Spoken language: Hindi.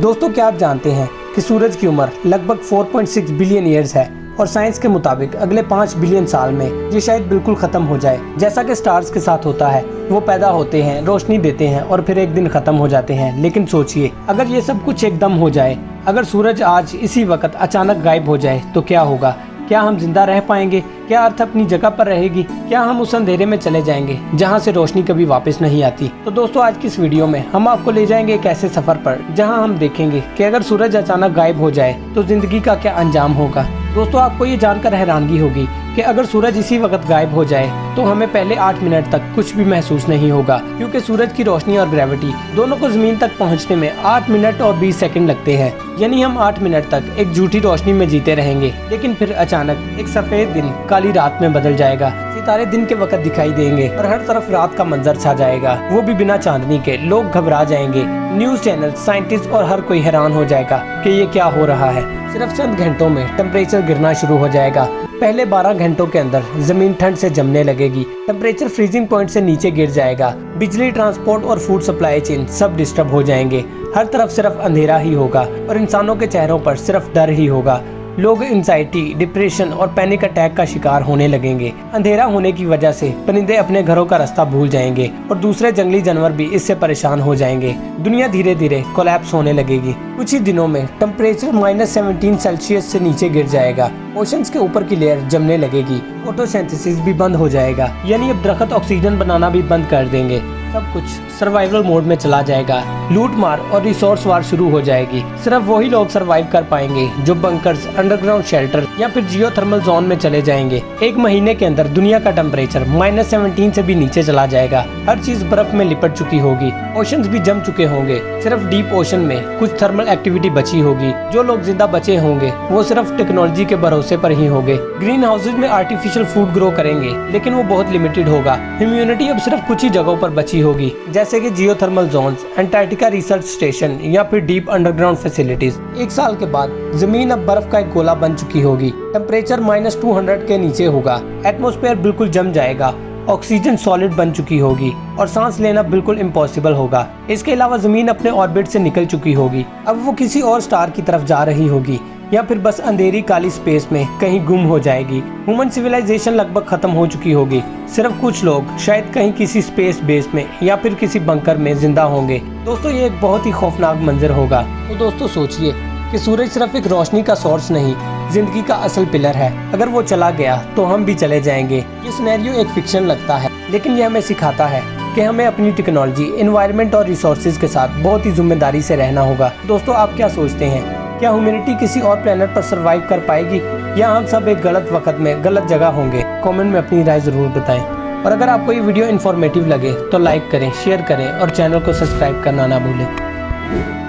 दोस्तों, क्या आप जानते हैं कि सूरज की उम्र लगभग 4.6 बिलियन ईयर्स है और साइंस के मुताबिक अगले 5 बिलियन साल में ये शायद बिल्कुल खत्म हो जाए। जैसा कि स्टार्स के साथ होता है, वो पैदा होते हैं, रोशनी देते हैं और फिर एक दिन खत्म हो जाते हैं। लेकिन सोचिए, अगर ये सब कुछ एकदम हो जाए, अगर सूरज आज इसी वक्त अचानक गायब हो जाए तो क्या होगा? क्या हम जिंदा रह पाएंगे? क्या अर्थ अपनी जगह पर रहेगी? क्या हम उस अंधेरे में चले जाएंगे जहां से रोशनी कभी वापस नहीं आती? तो दोस्तों, आज की इस वीडियो में हम आपको ले जाएंगे एक ऐसे सफर पर जहां हम देखेंगे कि अगर सूरज अचानक गायब हो जाए तो जिंदगी का क्या अंजाम होगा। दोस्तों, आपको ये जानकर हैरानगी होगी कि अगर सूरज इसी वक्त गायब हो जाए तो हमें पहले 8 मिनट तक कुछ भी महसूस नहीं होगा, क्योंकि सूरज की रोशनी और ग्रेविटी दोनों को जमीन तक पहुंचने में 8 मिनट और 20 सेकंड लगते हैं। यानी हम 8 मिनट तक एक झूठी रोशनी में जीते रहेंगे। लेकिन फिर अचानक एक सफेद दिन काली रात में बदल जाएगा। सितारे दिन के वक्त दिखाई देंगे और हर तरफ रात का मंजर छा जाएगा, वो भी बिना चांदनी के। लोग घबरा जाएंगे, न्यूज चैनल, साइंटिस्ट और हर कोई हैरान हो जाएगा कि ये क्या हो रहा है। सिर्फ चंद घंटों में टेम्परेचर गिरना शुरू हो जाएगा। पहले 12 घंटों के अंदर जमीन ठंड से जमने लगेगी, टेम्परेचर फ्रीजिंग पॉइंट से नीचे गिर जाएगा। बिजली, ट्रांसपोर्ट और फूड सप्लाई चेन सब डिस्टर्ब हो जाएंगे। हर तरफ सिर्फ अंधेरा ही होगा और इंसानों के चेहरों पर सिर्फ डर ही होगा। लोग एंजाइटी, डिप्रेशन और पैनिक अटैक का शिकार होने लगेंगे। अंधेरा होने की वजह से परिंदे अपने घरों का रास्ता भूल जाएंगे और दूसरे जंगली जानवर भी इससे परेशान हो जाएंगे। दुनिया धीरे धीरे कोलैप्स होने लगेगी। कुछ ही दिनों में टेम्परेचर -17 सेल्सियस से नीचे गिर जाएगा। ओशंस के ऊपर की लेयर जमने लगेगी। फोटोसिंथेसिस भी बंद हो जाएगा, यानी अब दरख्त ऑक्सीजन बनाना भी बंद कर देंगे। सब कुछ सर्वाइवल मोड में चला जाएगा। लूट मार और रिसोर्स वार शुरू हो जाएगी। सिर्फ वही लोग सरवाइव कर पाएंगे जो बंकर्स, अंडरग्राउंड शेल्टर या फिर जियोथर्मल जोन में चले जाएंगे। एक महीने के अंदर दुनिया का टेम्परेचर -17 से भी नीचे चला जाएगा। हर चीज बर्फ में लिपट चुकी होगी। ओशंस भी जम चुके होंगे। सिर्फ डीप ओशन में कुछ थर्मल एक्टिविटी बची होगी। जो लोग जिंदा बचे होंगे वो सिर्फ टेक्नोलॉजी के भरोसे पर ही होंगे। ग्रीन हाउसेज में आर्टिफिशियल फूड ग्रो करेंगे, लेकिन वो बहुत लिमिटेड होगा। इम्यूनिटी अब सिर्फ कुछ ही जगहों पर बची होगी, जैसे कि geothermal zones, Antarctica research station या फिर डीप अंडरग्राउंड फैसिलिटीज। 1 साल के बाद जमीन अब बर्फ का एक गोला बन चुकी होगी। टेम्परेचर -200 के नीचे होगा। एटमॉस्फेयर बिल्कुल जम जाएगा। ऑक्सीजन सॉलिड बन चुकी होगी और सांस लेना बिल्कुल इम्पॉसिबल होगा। इसके अलावा जमीन अपने ऑर्बिट से निकल चुकी होगी। अब वो किसी और स्टार की तरफ जा रही होगी या फिर बस अंधेरी काली स्पेस में कहीं गुम हो जाएगी। ह्यूमन सिविलाइजेशन लगभग खत्म हो चुकी होगी। सिर्फ कुछ लोग शायद कहीं किसी स्पेस बेस में या फिर किसी बंकर में जिंदा होंगे। दोस्तों, ये एक बहुत ही खौफनाक मंजर होगा। तो दोस्तों, सोचिए कि सूरज सिर्फ एक रोशनी का सोर्स नहीं, जिंदगी का असल पिलर है। अगर वो चला गया तो हम भी चले जाएंगे। ये सिनेरियो एक फिक्शन लगता है, लेकिन ये हमें सिखाता है कि हमें अपनी टेक्नोलॉजी, एनवायरनमेंट और रिसोर्सेज के साथ बहुत ही जिम्मेदारी से रहना होगा। दोस्तों, आप क्या सोचते हैं? क्या ह्यूमैनिटी किसी और प्लेनेट पर सरवाइव कर पाएगी या हम सब एक गलत वक्त में गलत जगह होंगे? कमेंट में अपनी राय जरूर बताएं। और अगर आपको ये वीडियो इन्फॉर्मेटिव लगे तो लाइक करें, शेयर करें और चैनल को सब्सक्राइब करना ना भूलें।